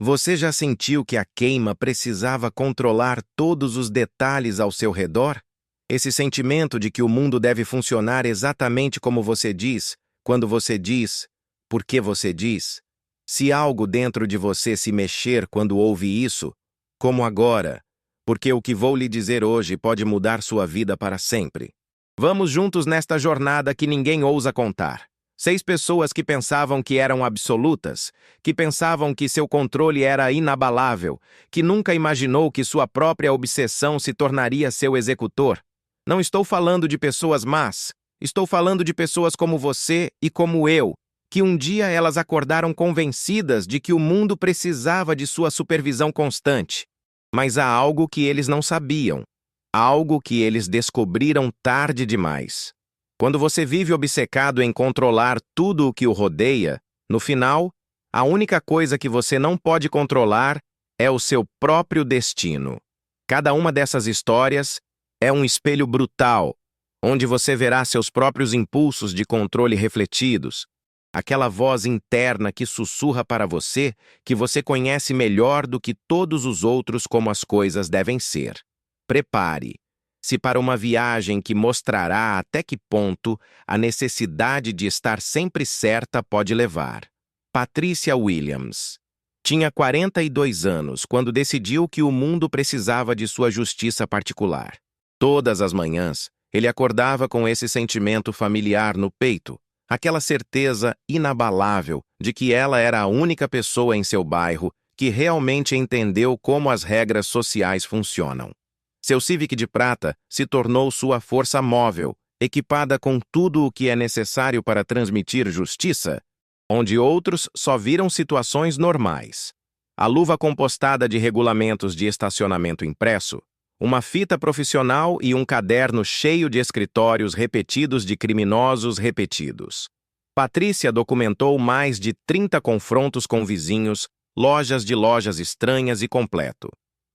Você já sentiu que a queima precisava controlar todos os detalhes ao seu redor? Esse sentimento de que o mundo deve funcionar exatamente como você diz, quando você diz, porque você diz. Se algo dentro de você se mexer quando ouve isso, como agora, porque o que vou lhe dizer hoje pode mudar sua vida para sempre. Vamos juntos nesta jornada que ninguém ousa contar. 6 pessoas que pensavam que eram absolutas, que pensavam que seu controle era inabalável, que nunca imaginou que sua própria obsessão se tornaria seu executor. Não estou falando de pessoas más, estou falando de pessoas como você e como eu, que um dia elas acordaram convencidas de que o mundo precisava de sua supervisão constante. Mas há algo que eles não sabiam, algo que eles descobriram tarde demais. Quando você vive obcecado em controlar tudo o que o rodeia, no final, a única coisa que você não pode controlar é o seu próprio destino. Cada uma dessas histórias é um espelho brutal, onde você verá seus próprios impulsos de controle refletidos, aquela voz interna que sussurra para você que você conhece melhor do que todos os outros como as coisas devem ser. Prepare-se para uma viagem que mostrará até que ponto a necessidade de estar sempre certa pode levar. Patricia Williams tinha 42 anos quando decidiu que o mundo precisava de sua justiça particular. Todas as manhãs, ele acordava com esse sentimento familiar no peito, aquela certeza inabalável de que ela era a única pessoa em seu bairro que realmente entendeu como as regras sociais funcionam. Seu Civic de prata se tornou sua força móvel, equipada com tudo o que é necessário para transmitir justiça, onde outros só viram situações normais. A luva compostada de regulamentos de estacionamento impresso, uma fita profissional e um caderno cheio de escritórios repetidos de criminosos repetidos. Patrícia documentou mais de 30 confrontos com vizinhos, lojas de lojas estranhas e completo.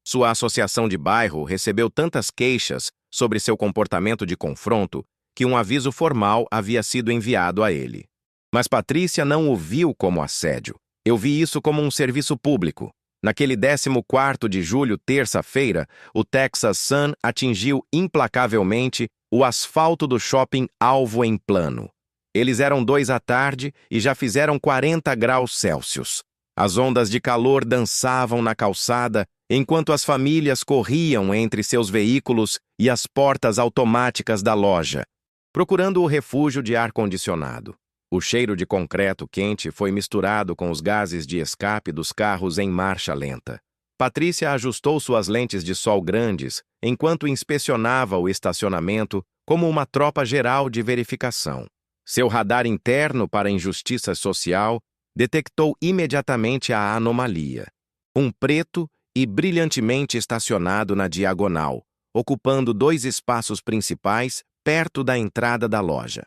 Sua associação de bairro recebeu tantas queixas sobre seu comportamento de confronto que um aviso formal havia sido enviado a ele. Mas Patrícia não o viu como assédio. Eu vi isso como um serviço público. Naquele 14º de julho, terça-feira, o Texas Sun atingiu implacavelmente o asfalto do shopping alvo em plano. Eles eram 2 da tarde e já fizeram 40 graus Celsius. As ondas de calor dançavam na calçada, enquanto as famílias corriam entre seus veículos e as portas automáticas da loja, procurando o refúgio de ar-condicionado. O cheiro de concreto quente foi misturado com os gases de escape dos carros em marcha lenta. Patrícia ajustou suas lentes de sol grandes enquanto inspecionava o estacionamento como uma tropa geral de verificação. Seu radar interno para a injustiça social detectou imediatamente a anomalia. Um preto e brilhantemente estacionado na diagonal, ocupando 2 espaços principais perto da entrada da loja.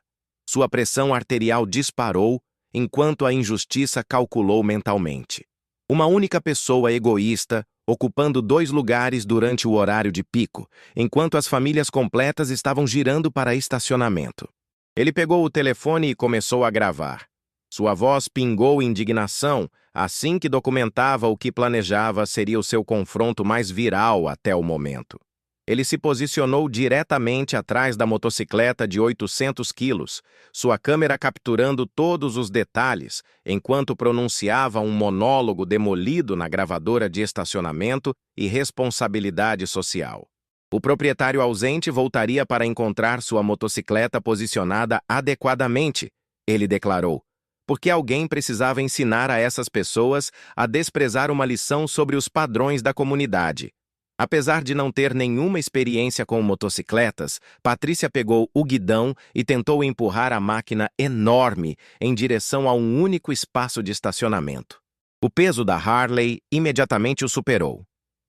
Sua pressão arterial disparou enquanto a injustiça calculou mentalmente. Uma única pessoa egoísta ocupando 2 lugares durante o horário de pico, enquanto as famílias completas estavam girando para estacionamento. Ele pegou o telefone e começou a gravar. Sua voz pingou indignação assim que documentava o que planejava seria o seu confronto mais viral até o momento. Ele se posicionou diretamente atrás da motocicleta de 800 quilos, sua câmera capturando todos os detalhes, enquanto pronunciava um monólogo demolido na gravadora de estacionamento e responsabilidade social. O proprietário ausente voltaria para encontrar sua motocicleta posicionada adequadamente, ele declarou, porque alguém precisava ensinar a essas pessoas a desprezar uma lição sobre os padrões da comunidade. Apesar de não ter nenhuma experiência com motocicletas, Patrícia pegou o guidão e tentou empurrar a máquina enorme em direção a um único espaço de estacionamento. O peso da Harley imediatamente o superou.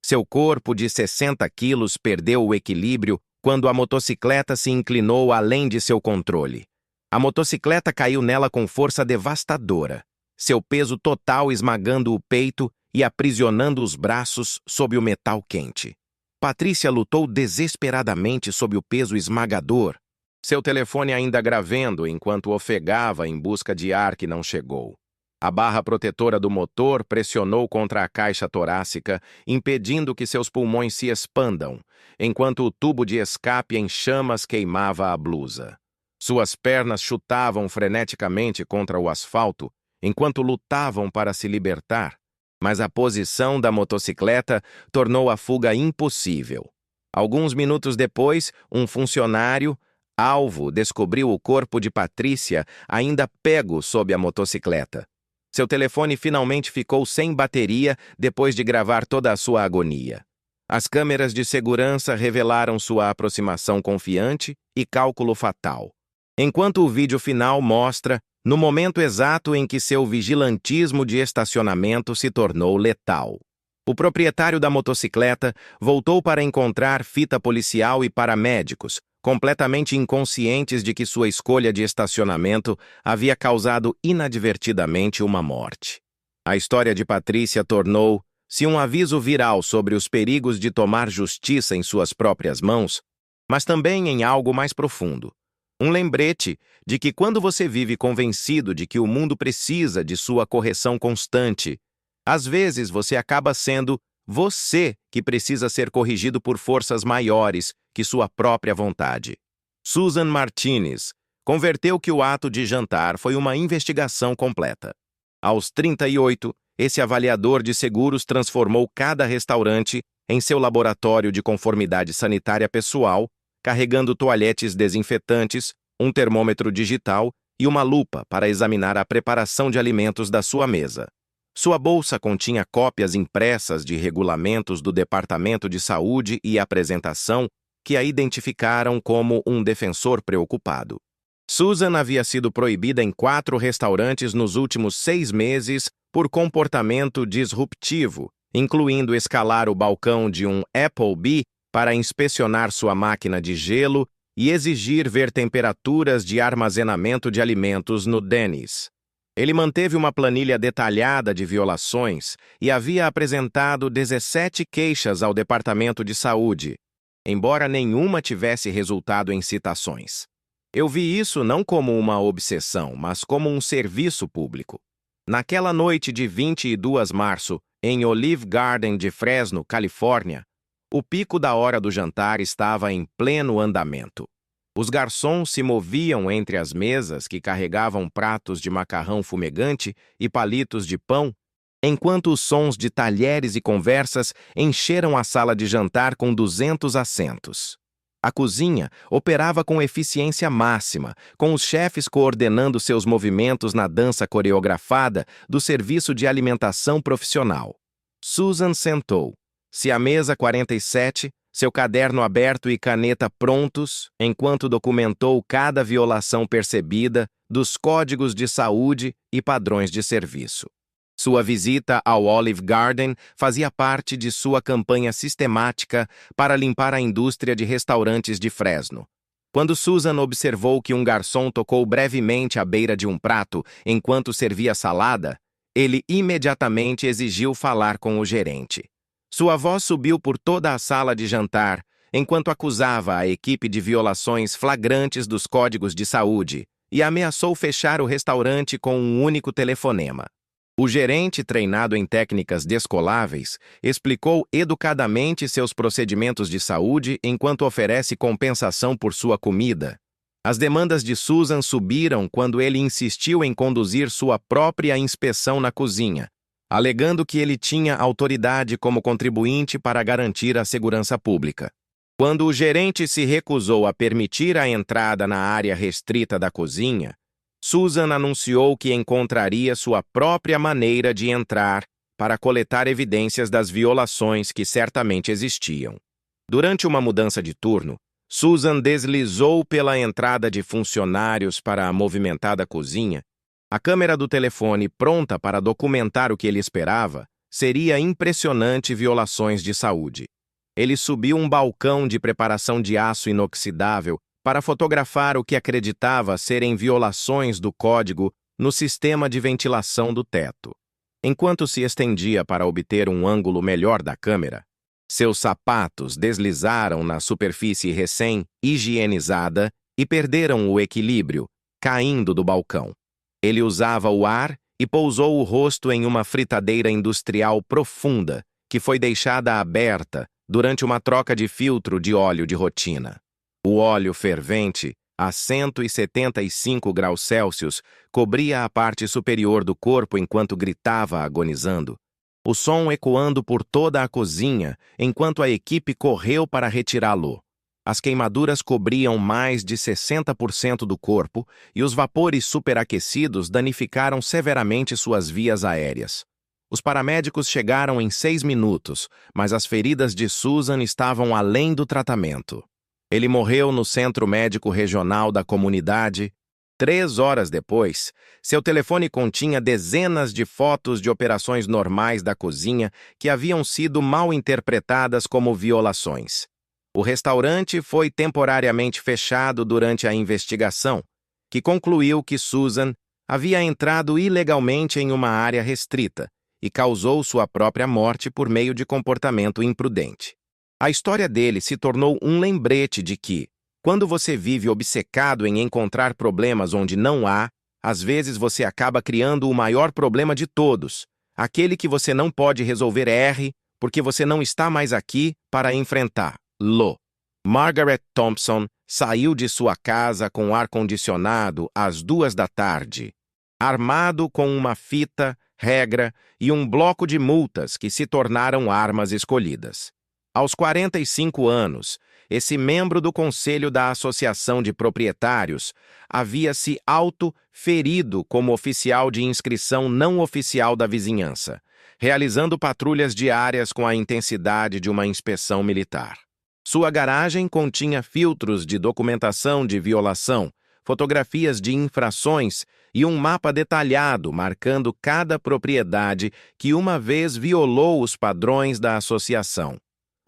Seu corpo de 60 quilos perdeu o equilíbrio quando a motocicleta se inclinou além de seu controle. A motocicleta caiu nela com força devastadora, seu peso total esmagando o peito e aprisionando os braços sob o metal quente. Patrícia lutou desesperadamente sob o peso esmagador, seu telefone ainda gravando enquanto ofegava em busca de ar que não chegou. A barra protetora do motor pressionou contra a caixa torácica, impedindo que seus pulmões se expandam, enquanto o tubo de escape em chamas queimava a blusa. Suas pernas chutavam freneticamente contra o asfalto, enquanto lutavam para se libertar, mas a posição da motocicleta tornou a fuga impossível. Alguns minutos depois, um funcionário, alvo, descobriu o corpo de Patrícia ainda pego sob a motocicleta. Seu telefone finalmente ficou sem bateria depois de gravar toda a sua agonia. As câmeras de segurança revelaram sua aproximação confiante e cálculo fatal. Enquanto o vídeo final mostra, no momento exato em que seu vigilantismo de estacionamento se tornou letal. O proprietário da motocicleta voltou para encontrar fita policial e paramédicos, completamente inconscientes de que sua escolha de estacionamento havia causado inadvertidamente uma morte. A história de Patrícia tornou-se um aviso viral sobre os perigos de tomar justiça em suas próprias mãos, mas também em algo mais profundo. Um lembrete de que quando você vive convencido de que o mundo precisa de sua correção constante, às vezes você acaba sendo você que precisa ser corrigido por forças maiores que sua própria vontade. Susan Martinez converteu que o ato de jantar foi uma investigação completa. Aos 38, esse avaliador de seguros transformou cada restaurante em seu laboratório de conformidade sanitária pessoal, carregando toalhetes desinfetantes, um termômetro digital e uma lupa para examinar a preparação de alimentos da sua mesa. Sua bolsa continha cópias impressas de regulamentos do Departamento de Saúde e Apresentação que a identificaram como um defensor preocupado. Susan havia sido proibida em 4 restaurantes nos últimos 6 meses por comportamento disruptivo, incluindo escalar o balcão de um Applebee para inspecionar sua máquina de gelo e exigir ver temperaturas de armazenamento de alimentos no Denny's. Ele manteve uma planilha detalhada de violações e havia apresentado 17 queixas ao Departamento de Saúde, embora nenhuma tivesse resultado em citações. Eu vi isso não como uma obsessão, mas como um serviço público. Naquela noite de 22 de março, em Olive Garden de Fresno, Califórnia, o pico da hora do jantar estava em pleno andamento. Os garçons se moviam entre as mesas que carregavam pratos de macarrão fumegante e palitos de pão, enquanto os sons de talheres e conversas encheram a sala de jantar com 200 assentos. A cozinha operava com eficiência máxima, com os chefes coordenando seus movimentos na dança coreografada do serviço de alimentação profissional. Susan sentou-se à mesa 47, seu caderno aberto e caneta prontos, enquanto documentou cada violação percebida dos códigos de saúde e padrões de serviço. Sua visita ao Olive Garden fazia parte de sua campanha sistemática para limpar a indústria de restaurantes de Fresno. Quando Susan observou que um garçom tocou brevemente à beira de um prato enquanto servia salada, ele imediatamente exigiu falar com o gerente. Sua voz subiu por toda a sala de jantar, enquanto acusava a equipe de violações flagrantes dos códigos de saúde e ameaçou fechar o restaurante com um único telefonema. O gerente, treinado em técnicas descoláveis, explicou educadamente seus procedimentos de saúde enquanto oferece compensação por sua comida. As demandas de Susan subiram quando ele insistiu em conduzir sua própria inspeção na cozinha, alegando que ele tinha autoridade como contribuinte para garantir a segurança pública. Quando o gerente se recusou a permitir a entrada na área restrita da cozinha, Susan anunciou que encontraria sua própria maneira de entrar para coletar evidências das violações que certamente existiam. Durante uma mudança de turno, Susan deslizou pela entrada de funcionários para a movimentada cozinha. A câmera do telefone, pronta para documentar o que ele esperava, seria impressionante violações de saúde. Ele subiu um balcão de preparação de aço inoxidável para fotografar o que acreditava serem violações do código no sistema de ventilação do teto. Enquanto se estendia para obter um ângulo melhor da câmera, seus sapatos deslizaram na superfície recém-higienizada e perderam o equilíbrio, caindo do balcão. Ele usava o ar e pousou o rosto em uma fritadeira industrial profunda, que foi deixada aberta durante uma troca de filtro de óleo de rotina. O óleo fervente, a 175 graus Celsius, cobria a parte superior do corpo enquanto gritava agonizando. O som ecoando por toda a cozinha enquanto a equipe correu para retirá-lo. As queimaduras cobriam mais de 60% do corpo e os vapores superaquecidos danificaram severamente suas vias aéreas. Os paramédicos chegaram em 6 minutos, mas as feridas de Susan estavam além do tratamento. Ele morreu no Centro Médico Regional da comunidade. 3 horas depois, seu telefone continha dezenas de fotos de operações normais da cozinha que haviam sido mal interpretadas como violações. O restaurante foi temporariamente fechado durante a investigação, que concluiu que Susan havia entrado ilegalmente em uma área restrita e causou sua própria morte por meio de comportamento imprudente. A história dele se tornou um lembrete de que, quando você vive obcecado em encontrar problemas onde não há, às vezes você acaba criando o maior problema de todos, aquele que você não pode resolver porque você não está mais aqui para enfrentar. Margaret Thompson saiu de sua casa com ar-condicionado às 2 da tarde, armado com uma fita, regra e um bloco de multas que se tornaram armas escolhidas. Aos 45 anos, esse membro do Conselho da Associação de Proprietários havia se auto-ferido como oficial de inscrição não oficial da vizinhança, realizando patrulhas diárias com a intensidade de uma inspeção militar. Sua garagem continha filtros de documentação de violação, fotografias de infrações e um mapa detalhado marcando cada propriedade que uma vez violou os padrões da associação.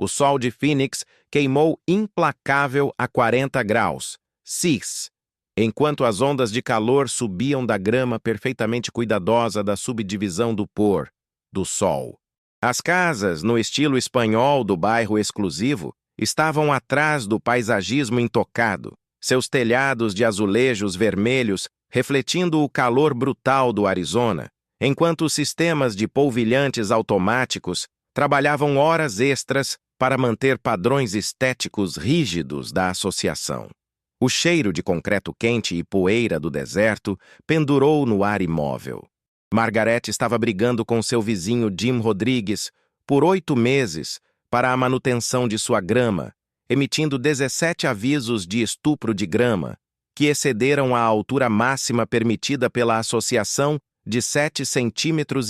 O sol de Phoenix queimou implacável a 40 graus, cis, enquanto as ondas de calor subiam da grama perfeitamente cuidadosa da subdivisão do sol. As casas, no estilo espanhol do bairro exclusivo, estavam atrás do paisagismo intocado, seus telhados de azulejos vermelhos refletindo o calor brutal do Arizona, enquanto os sistemas de polvilhantes automáticos trabalhavam horas extras para manter padrões estéticos rígidos da associação. O cheiro de concreto quente e poeira do deserto pendurou no ar imóvel. Margaret estava brigando com seu vizinho Jim Rodrigues por 8 meses para a manutenção de sua grama, emitindo 17 avisos de estupro de grama, que excederam a altura máxima permitida pela associação de 7,5 centímetros.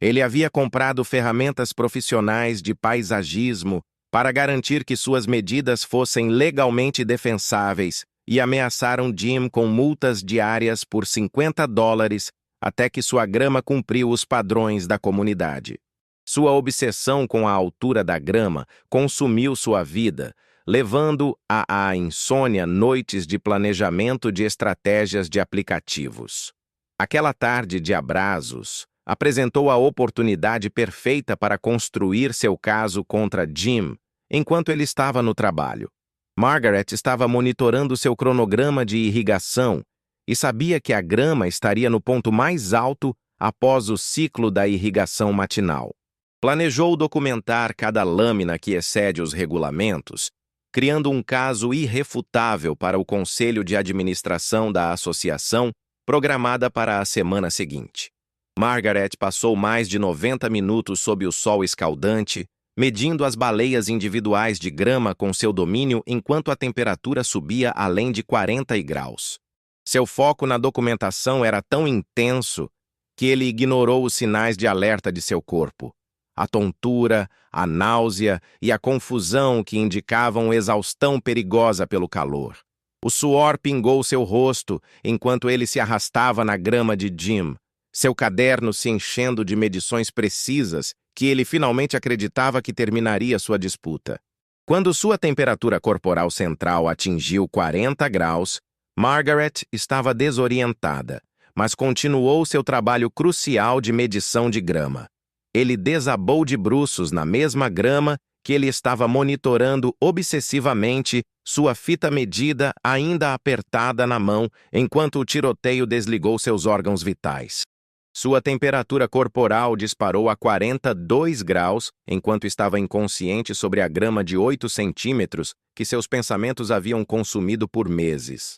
Ele havia comprado ferramentas profissionais de paisagismo para garantir que suas medidas fossem legalmente defensáveis e ameaçaram Jim com multas diárias por $50 até que sua grama cumpriu os padrões da comunidade. Sua obsessão com a altura da grama consumiu sua vida, levando à insônia noites de planejamento de estratégias de aplicativos. Aquela tarde de abraços apresentou a oportunidade perfeita para construir seu caso contra Jim enquanto ele estava no trabalho. Margaret estava monitorando seu cronograma de irrigação e sabia que a grama estaria no ponto mais alto após o ciclo da irrigação matinal. Planejou documentar cada lâmina que excede os regulamentos, criando um caso irrefutável para o Conselho de Administração da Associação, programada para a semana seguinte. Margaret passou mais de 90 minutos sob o sol escaldante, medindo as baleias individuais de grama com seu domínio enquanto a temperatura subia além de 40 graus. Seu foco na documentação era tão intenso que ele ignorou os sinais de alerta de seu corpo. A tontura, a náusea e a confusão que indicavam exaustão perigosa pelo calor. O suor pingou seu rosto enquanto ele se arrastava na grama de Jim, seu caderno se enchendo de medições precisas que ele finalmente acreditava que terminaria sua disputa. Quando sua temperatura corporal central atingiu 40 graus, Margaret estava desorientada, mas continuou seu trabalho crucial de medição de grama. Ele desabou de bruços na mesma grama que ele estava monitorando obsessivamente, sua fita medida ainda apertada na mão, enquanto o tiroteio desligou seus órgãos vitais. Sua temperatura corporal disparou a 42 graus enquanto estava inconsciente sobre a grama de 8 centímetros que seus pensamentos haviam consumido por meses.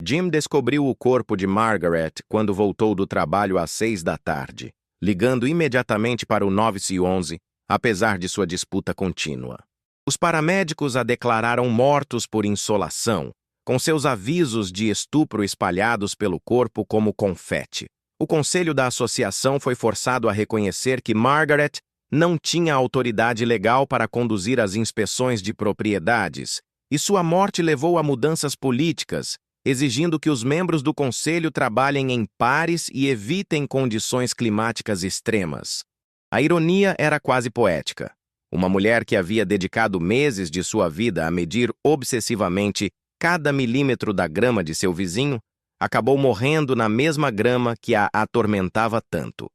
Jim descobriu o corpo de Margaret quando voltou do trabalho às 6 da tarde, ligando imediatamente para o 911, apesar de sua disputa contínua. Os paramédicos a declararam mortos por insolação, com seus avisos de estupro espalhados pelo corpo como confete. O conselho da associação foi forçado a reconhecer que Margaret não tinha autoridade legal para conduzir as inspeções de propriedades, e sua morte levou a mudanças políticas, exigindo que os membros do conselho trabalhem em pares e evitem condições climáticas extremas. A ironia era quase poética. Uma mulher que havia dedicado meses de sua vida a medir obsessivamente cada milímetro da grama de seu vizinho, acabou morrendo na mesma grama que a atormentava tanto.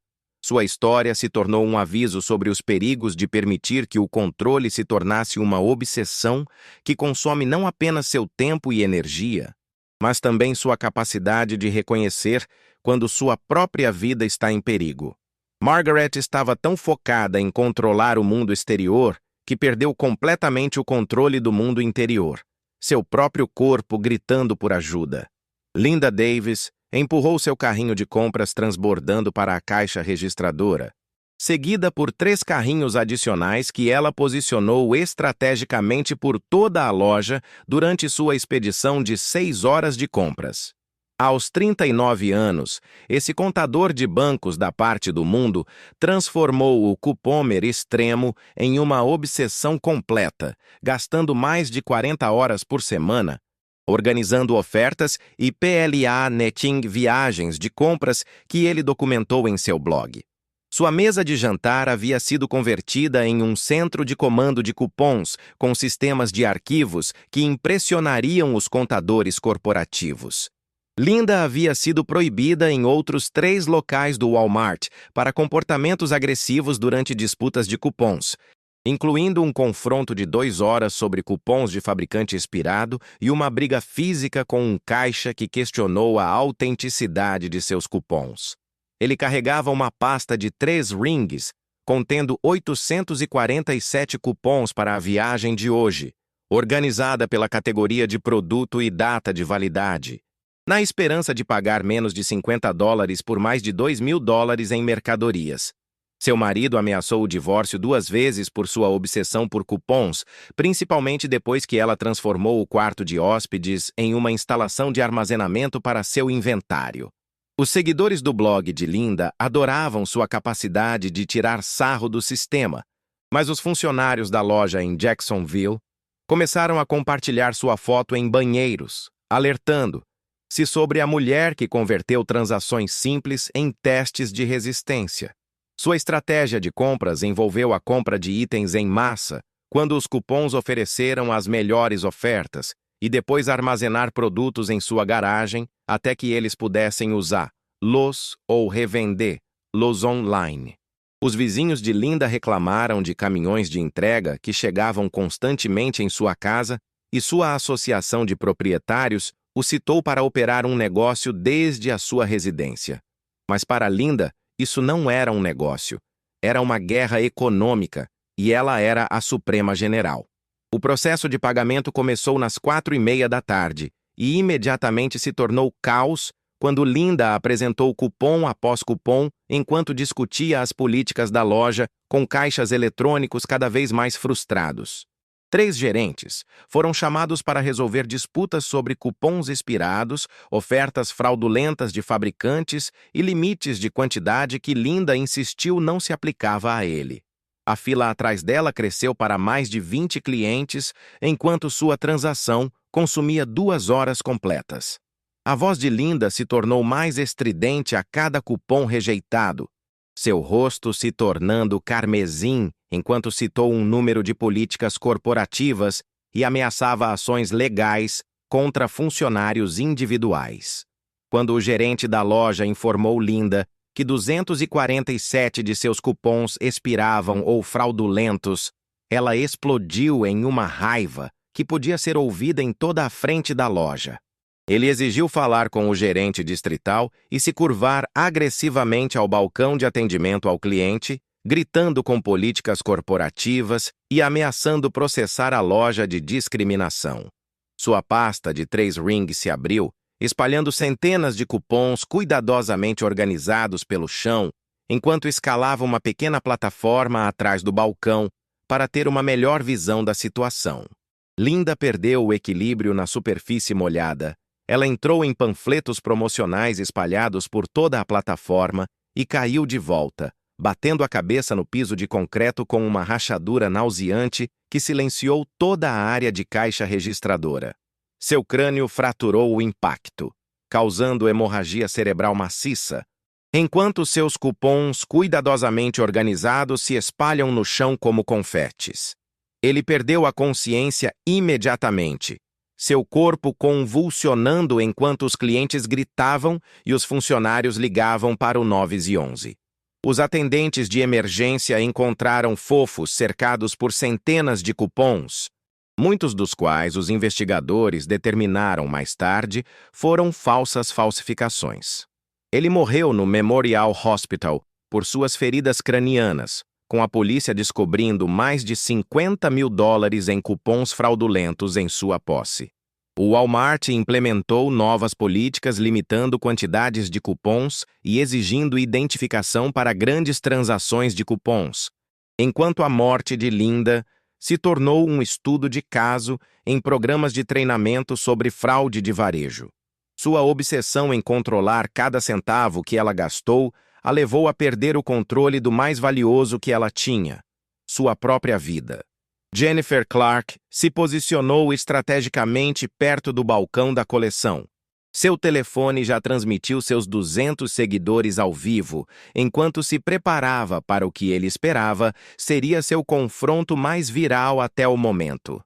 Sua história se tornou um aviso sobre os perigos de permitir que o controle se tornasse uma obsessão que consome não apenas seu tempo e energia, mas também sua capacidade de reconhecer quando sua própria vida está em perigo. Margaret estava tão focada em controlar o mundo exterior que perdeu completamente o controle do mundo interior, seu próprio corpo gritando por ajuda. Linda Davis empurrou seu carrinho de compras transbordando para a caixa registradora, seguida por 3 carrinhos adicionais que ela posicionou estrategicamente por toda a loja durante sua expedição de 6 horas de compras. Aos 39 anos, esse contador de bancos da parte do mundo transformou o cupômer extremo em uma obsessão completa, gastando mais de 40 horas por semana, organizando ofertas e PLA netting viagens de compras que ele documentou em seu blog. Sua mesa de jantar havia sido convertida em um centro de comando de cupons com sistemas de arquivos que impressionariam os contadores corporativos. Linda havia sido proibida em outros 3 locais do Walmart para comportamentos agressivos durante disputas de cupons, incluindo um confronto de 2 horas sobre cupons de fabricante expirado e uma briga física com um caixa que questionou a autenticidade de seus cupons. Ele carregava uma pasta de 3 rings, contendo 847 cupons para a viagem de hoje, organizada pela categoria de produto e data de validade, na esperança de pagar menos de $50 por mais de $2.000 em mercadorias. Seu marido ameaçou o divórcio 2 vezes por sua obsessão por cupons, principalmente depois que ela transformou o quarto de hóspedes em uma instalação de armazenamento para seu inventário. Os seguidores do blog de Linda adoravam sua capacidade de tirar sarro do sistema, mas os funcionários da loja em Jacksonville começaram a compartilhar sua foto em banheiros, alertando-se sobre a mulher que converteu transações simples em testes de resistência. Sua estratégia de compras envolveu a compra de itens em massa, quando os cupons ofereceram as melhores ofertas, e depois armazenar produtos em sua garagem até que eles pudessem usá-los ou revender-los online. Os vizinhos de Linda reclamaram de caminhões de entrega que chegavam constantemente em sua casa e sua associação de proprietários o citou para operar um negócio desde a sua residência. Mas para Linda, isso não era um negócio. Era uma guerra econômica e ela era a Suprema General. O processo de pagamento começou nas 4:30 da tarde e imediatamente se tornou caos quando Linda apresentou cupom após cupom enquanto discutia as políticas da loja com caixas eletrônicos cada vez mais frustrados. 3 gerentes foram chamados para resolver disputas sobre cupons expirados, ofertas fraudulentas de fabricantes e limites de quantidade que Linda insistiu não se aplicava a ele. A fila atrás dela cresceu para mais de 20 clientes, enquanto sua transação consumia 2 horas completas. A voz de Linda se tornou mais estridente a cada cupom rejeitado, seu rosto se tornando carmesim enquanto citou um número de políticas corporativas e ameaçava ações legais contra funcionários individuais. Quando o gerente da loja informou Linda que 247 de seus cupons expiravam ou fraudulentos, ela explodiu em uma raiva que podia ser ouvida em toda a frente da loja. Ele exigiu falar com o gerente distrital e se curvar agressivamente ao balcão de atendimento ao cliente, gritando com políticas corporativas e ameaçando processar a loja de discriminação. Sua pasta de 3 rings se abriu, espalhando centenas de cupons cuidadosamente organizados pelo chão, enquanto escalava uma pequena plataforma atrás do balcão para ter uma melhor visão da situação. Linda perdeu o equilíbrio na superfície molhada. Ela entrou em panfletos promocionais espalhados por toda a plataforma e caiu de volta, batendo a cabeça no piso de concreto com uma rachadura nauseante que silenciou toda a área de caixa registradora. Seu crânio fraturou o impacto, causando hemorragia cerebral maciça, enquanto seus cupons cuidadosamente organizados se espalham no chão como confetes. Ele perdeu a consciência imediatamente, seu corpo convulsionando enquanto os clientes gritavam e os funcionários ligavam para o 911. Os atendentes de emergência encontraram fofos cercados por centenas de cupons, muitos dos quais os investigadores determinaram mais tarde foram falsas falsificações. Ele morreu no Memorial Hospital por suas feridas cranianas, com a polícia descobrindo mais de $50 mil em cupons fraudulentos em sua posse. O Walmart implementou novas políticas limitando quantidades de cupons e exigindo identificação para grandes transações de cupons, enquanto a morte de Linda se tornou um estudo de caso em programas de treinamento sobre fraude de varejo. Sua obsessão em controlar cada centavo que ela gastou a levou a perder o controle do mais valioso que ela tinha, sua própria vida. Jennifer Clark se posicionou estrategicamente perto do balcão da coleção. Seu telefone já transmitiu seus 200 seguidores ao vivo, enquanto se preparava para o que ele esperava seria seu confronto mais viral até o momento.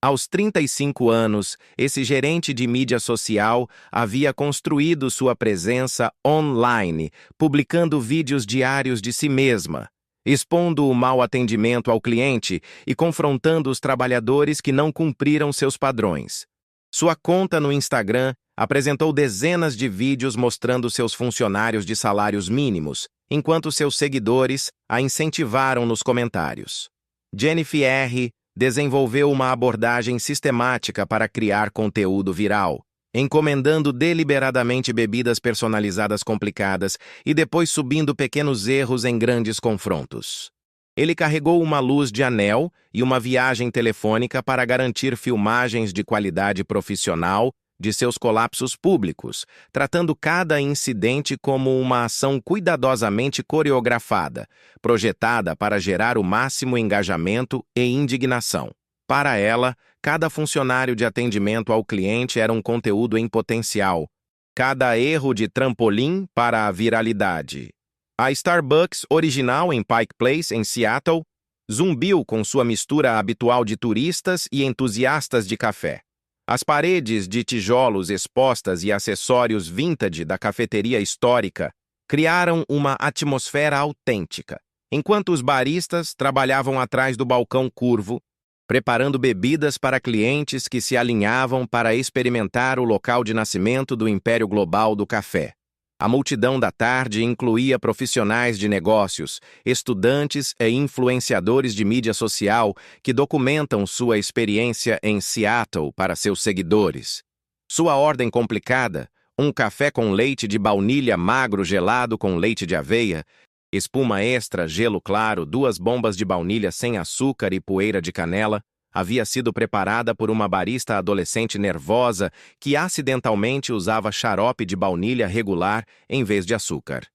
Aos 35 anos, esse gerente de mídia social havia construído sua presença online, publicando vídeos diários de si mesma, expondo o mau atendimento ao cliente e confrontando os trabalhadores que não cumpriram seus padrões. Sua conta no Instagram apresentou dezenas de vídeos mostrando seus funcionários de salários mínimos, enquanto seus seguidores a incentivaram nos comentários. Jennifer R. desenvolveu uma abordagem sistemática para criar conteúdo viral, encomendando deliberadamente bebidas personalizadas complicadas e depois subindo pequenos erros em grandes confrontos. Ele carregou uma luz de anel e uma viagem telefônica para garantir filmagens de qualidade profissional de seus colapsos públicos, tratando cada incidente como uma ação cuidadosamente coreografada, projetada para gerar o máximo engajamento e indignação. Para ela, cada funcionário de atendimento ao cliente era um conteúdo em potencial, cada erro de trampolim para a viralidade. A Starbucks, original em Pike Place, em Seattle, zumbiu com sua mistura habitual de turistas e entusiastas de café. As paredes de tijolos expostas e acessórios vintage da cafeteria histórica criaram uma atmosfera autêntica, enquanto os baristas trabalhavam atrás do balcão curvo, preparando bebidas para clientes que se alinhavam para experimentar o local de nascimento do império global do café. A multidão da tarde incluía profissionais de negócios, estudantes e influenciadores de mídia social que documentam sua experiência em Seattle para seus seguidores. Sua ordem complicada, um café com leite de baunilha magro gelado com leite de aveia, espuma extra, gelo claro, 2 bombas de baunilha sem açúcar e poeira de canela, havia sido preparada por uma barista adolescente nervosa que acidentalmente usava xarope de baunilha regular em vez de açúcar.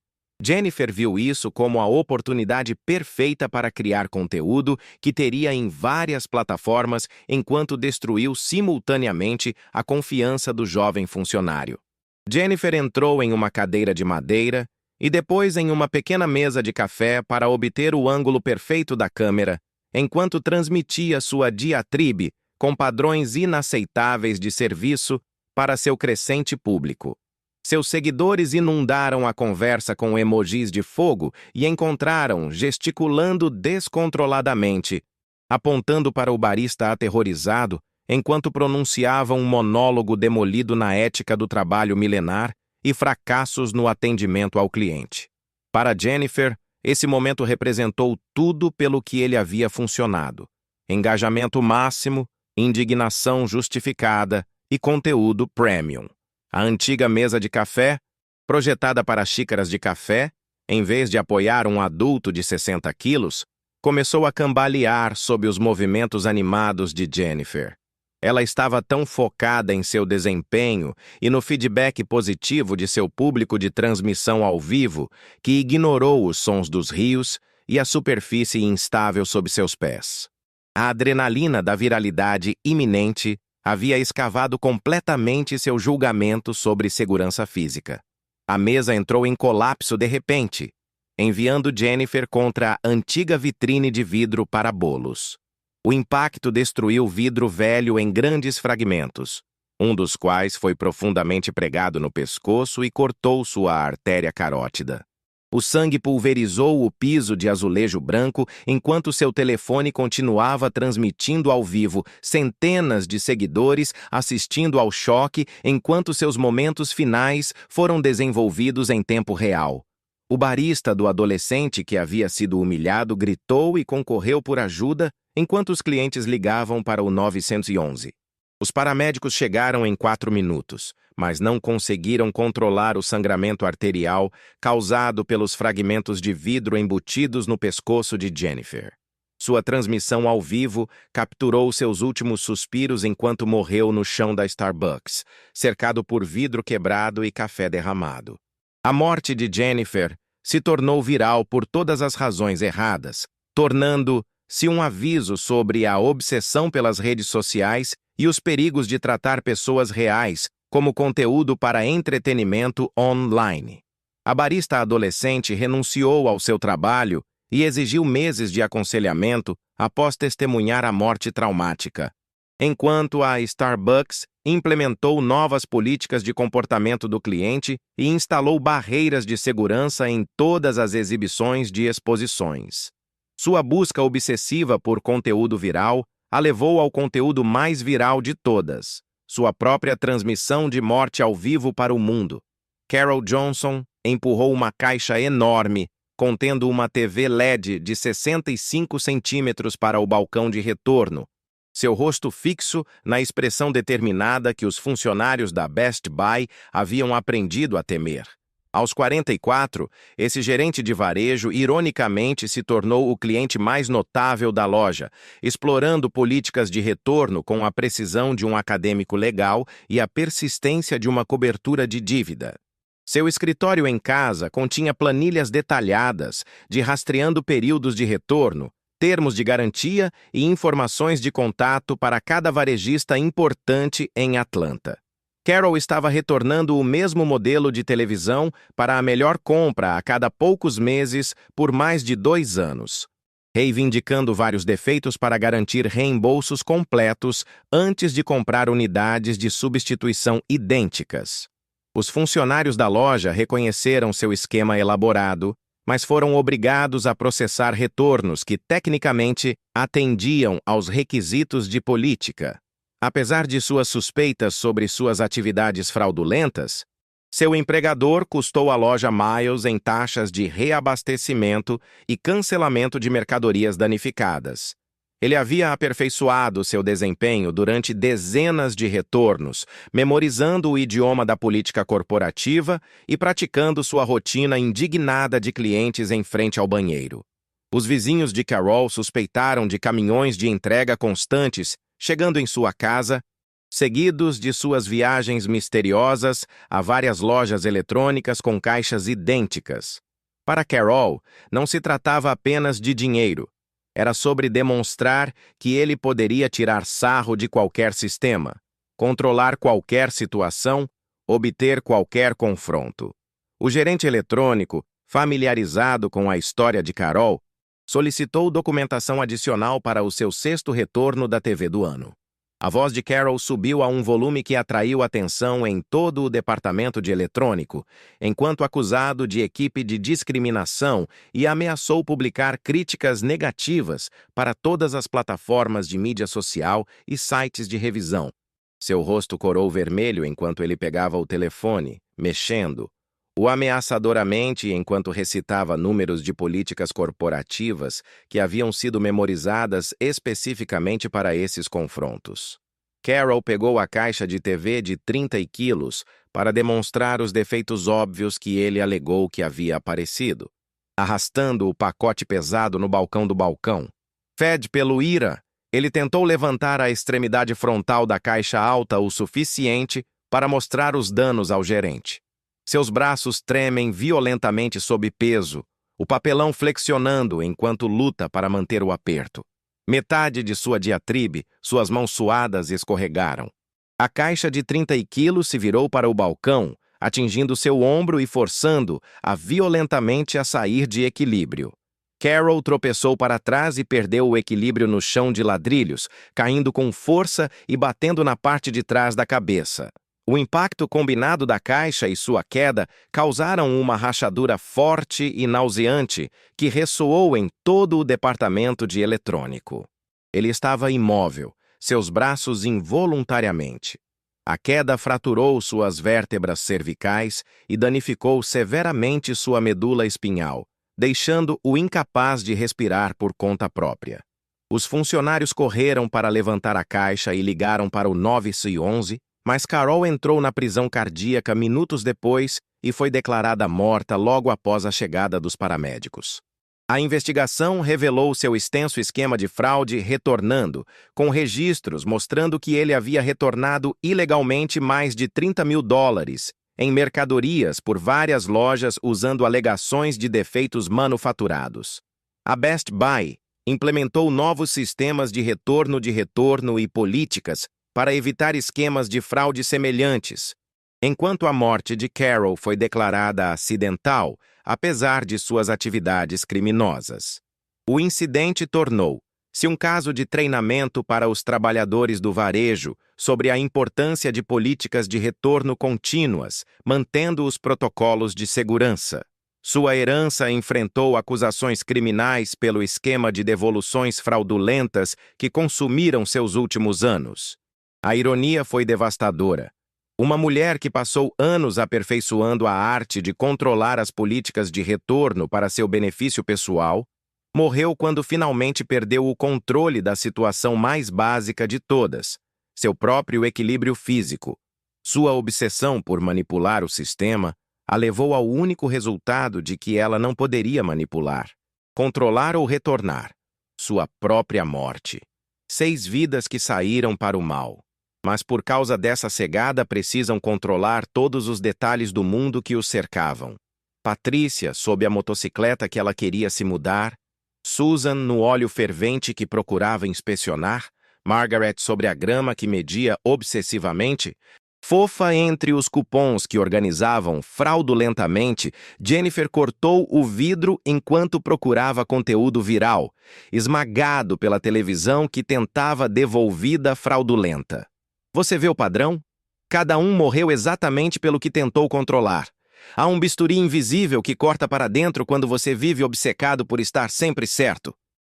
Jennifer viu isso como a oportunidade perfeita para criar conteúdo que teria em várias plataformas enquanto destruiu simultaneamente a confiança do jovem funcionário. Jennifer entrou em uma cadeira de madeira e depois em uma pequena mesa de café para obter o ângulo perfeito da câmera, enquanto transmitia sua diatribe com padrões inaceitáveis de serviço para seu crescente público. Seus seguidores inundaram a conversa com emojis de fogo e encontraram gesticulando descontroladamente, apontando para o barista aterrorizado enquanto pronunciava um monólogo demolido na ética do trabalho milenar e fracassos no atendimento ao cliente. Para Jennifer, esse momento representou tudo pelo que ele havia funcionado: engajamento máximo, indignação justificada e conteúdo premium. A antiga mesa de café, projetada para xícaras de café, em vez de apoiar um adulto de 60 quilos, começou a cambalear sob os movimentos animados de Jennifer. Ela estava tão focada em seu desempenho e no feedback positivo de seu público de transmissão ao vivo que ignorou os sons dos rios e a superfície instável sob seus pés. A adrenalina da viralidade iminente havia escavado completamente seu julgamento sobre segurança física. A mesa entrou em colapso de repente, enviando Jennifer contra a antiga vitrine de vidro para bolos. O impacto destruiu o vidro velho em grandes fragmentos, um dos quais foi profundamente pregado no pescoço e cortou sua artéria carótida. O sangue pulverizou o piso de azulejo branco enquanto seu telefone continuava transmitindo ao vivo, centenas de seguidores assistindo ao choque enquanto seus momentos finais foram desenvolvidos em tempo real. O barista do adolescente que havia sido humilhado gritou e concorreu por ajuda enquanto os clientes ligavam para o 911. Os paramédicos chegaram em 4 minutos, mas não conseguiram controlar o sangramento arterial causado pelos fragmentos de vidro embutidos no pescoço de Jennifer. Sua transmissão ao vivo capturou seus últimos suspiros enquanto morreu no chão da Starbucks, cercado por vidro quebrado e café derramado. A morte de Jennifer se tornou viral por todas as razões erradas, tornando-se um aviso sobre a obsessão pelas redes sociais e os perigos de tratar pessoas reais como conteúdo para entretenimento online. A barista adolescente renunciou ao seu trabalho e exigiu meses de aconselhamento após testemunhar a morte traumática, enquanto a Starbucks implementou novas políticas de comportamento do cliente e instalou barreiras de segurança em todas as exibições de exposições. Sua busca obsessiva por conteúdo viral a levou ao conteúdo mais viral de todas, sua própria transmissão de morte ao vivo para o mundo. Carol Johnson empurrou uma caixa enorme, contendo uma TV LED de 65 centímetros para o balcão de retorno, seu rosto fixo na expressão determinada que os funcionários da Best Buy haviam aprendido a temer. Aos 44, esse gerente de varejo ironicamente se tornou o cliente mais notável da loja, explorando políticas de retorno com a precisão de um acadêmico legal e a persistência de uma cobertura de dívida. Seu escritório em casa continha planilhas detalhadas de rastreando períodos de retorno, termos de garantia e informações de contato para cada varejista importante em Atlanta. Carol estava retornando o mesmo modelo de televisão para a melhor compra a cada poucos meses por mais de 2 anos, reivindicando vários defeitos para garantir reembolsos completos antes de comprar unidades de substituição idênticas. Os funcionários da loja reconheceram seu esquema elaborado, mas foram obrigados a processar retornos que tecnicamente atendiam aos requisitos de política. Apesar de suas suspeitas sobre suas atividades fraudulentas, seu empregador custou à loja Miles em taxas de reabastecimento e cancelamento de mercadorias danificadas. Ele havia aperfeiçoado seu desempenho durante dezenas de retornos, memorizando o idioma da política corporativa e praticando sua rotina indignada de clientes em frente ao banheiro. Os vizinhos de Carol suspeitaram de caminhões de entrega constantes chegando em sua casa, seguidos de suas viagens misteriosas a várias lojas eletrônicas com caixas idênticas. Para Carol, não se tratava apenas de dinheiro. Era sobre demonstrar que ele poderia tirar sarro de qualquer sistema, controlar qualquer situação, obter qualquer confronto. O gerente eletrônico, familiarizado com a história de Carol, solicitou documentação adicional para o seu 6º retorno da TV do ano. A voz de Carol subiu a um volume que atraiu atenção em todo o departamento de eletrônico, enquanto acusado de equipe de discriminação e ameaçou publicar críticas negativas para todas as plataformas de mídia social e sites de revisão. Seu rosto corou vermelho enquanto ele pegava o telefone, mexendo, o ameaçadoramente enquanto recitava números de políticas corporativas que haviam sido memorizadas especificamente para esses confrontos. Carol pegou a caixa de TV de 30 quilos para demonstrar os defeitos óbvios que ele alegou que havia aparecido, arrastando o pacote pesado no balcão do balcão. Fed pelo ira, ele tentou levantar a extremidade frontal da caixa alta o suficiente para mostrar os danos ao gerente. Seus braços tremem violentamente sob peso, o papelão flexionando enquanto luta para manter o aperto. Metade de sua diatribe, suas mãos suadas escorregaram. A caixa de 30 quilos se virou para o balcão, atingindo seu ombro e forçando-a violentamente a sair de equilíbrio. Carol tropeçou para trás e perdeu o equilíbrio no chão de ladrilhos, caindo com força e batendo na parte de trás da cabeça. O impacto combinado da caixa e sua queda causaram uma rachadura forte e nauseante que ressoou em todo o departamento de eletrônico. Ele estava imóvel, seus braços involuntariamente. A queda fraturou suas vértebras cervicais e danificou severamente sua medula espinhal, deixando-o incapaz de respirar por conta própria. Os funcionários correram para levantar a caixa e ligaram para o 911, mas Carol entrou na prisão cardíaca minutos depois e foi declarada morta logo após a chegada dos paramédicos. A investigação revelou seu extenso esquema de fraude retornando, com registros mostrando que ele havia retornado ilegalmente mais de $30 mil em mercadorias por várias lojas usando alegações de defeitos manufaturados. A Best Buy implementou novos sistemas de retorno e políticas para evitar esquemas de fraude semelhantes, enquanto a morte de Carol foi declarada acidental, apesar de suas atividades criminosas. O incidente tornou-se um caso de treinamento para os trabalhadores do varejo sobre a importância de políticas de retorno contínuas, mantendo os protocolos de segurança. Sua herança enfrentou acusações criminais pelo esquema de devoluções fraudulentas que consumiram seus últimos anos. A ironia foi devastadora. Uma mulher que passou anos aperfeiçoando a arte de controlar as políticas de retorno para seu benefício pessoal, morreu quando finalmente perdeu o controle da situação mais básica de todas, seu próprio equilíbrio físico. Sua obsessão por manipular o sistema a levou ao único resultado de que ela não poderia manipular, controlar ou retornar: sua própria morte. 6 vidas que saíram para o mal. Mas por causa dessa cegada precisam controlar todos os detalhes do mundo que os cercavam. Patrícia, sob a motocicleta que ela queria se mudar, Susan no óleo fervente que procurava inspecionar, Margaret sobre a grama que media obsessivamente, fofa entre os cupons que organizavam fraudulentamente, Jennifer cortou o vidro enquanto procurava conteúdo viral, esmagado pela televisão que tentava devolvida fraudulenta. Você vê o padrão? Cada um morreu exatamente pelo que tentou controlar. Há um bisturi invisível que corta para dentro quando você vive obcecado por estar sempre certo.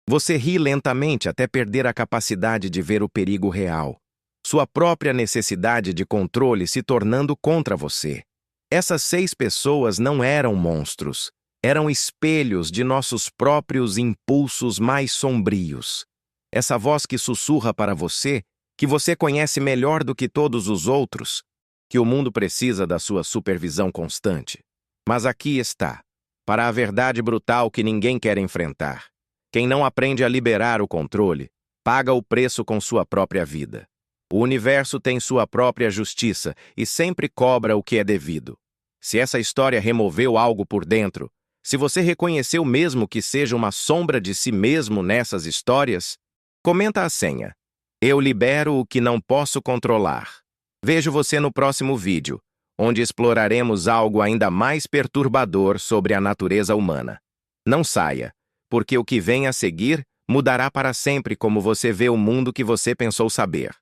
Você ri lentamente até perder a capacidade de ver o perigo real. Sua própria necessidade de controle se tornando contra você. Essas 6 pessoas não eram monstros. Eram espelhos de nossos próprios impulsos mais sombrios. Essa voz que sussurra para você, que você conhece melhor do que todos os outros, que o mundo precisa da sua supervisão constante. Mas aqui está, para a verdade brutal que ninguém quer enfrentar. Quem não aprende a liberar o controle, paga o preço com sua própria vida. O universo tem sua própria justiça e sempre cobra o que é devido. Se essa história removeu algo por dentro, se você reconheceu mesmo que seja uma sombra de si mesmo nessas histórias, comenta a senha. Eu libero o que não posso controlar. Vejo você no próximo vídeo, onde exploraremos algo ainda mais perturbador sobre a natureza humana. Não saia, porque o que vem a seguir mudará para sempre como você vê o mundo que você pensou saber.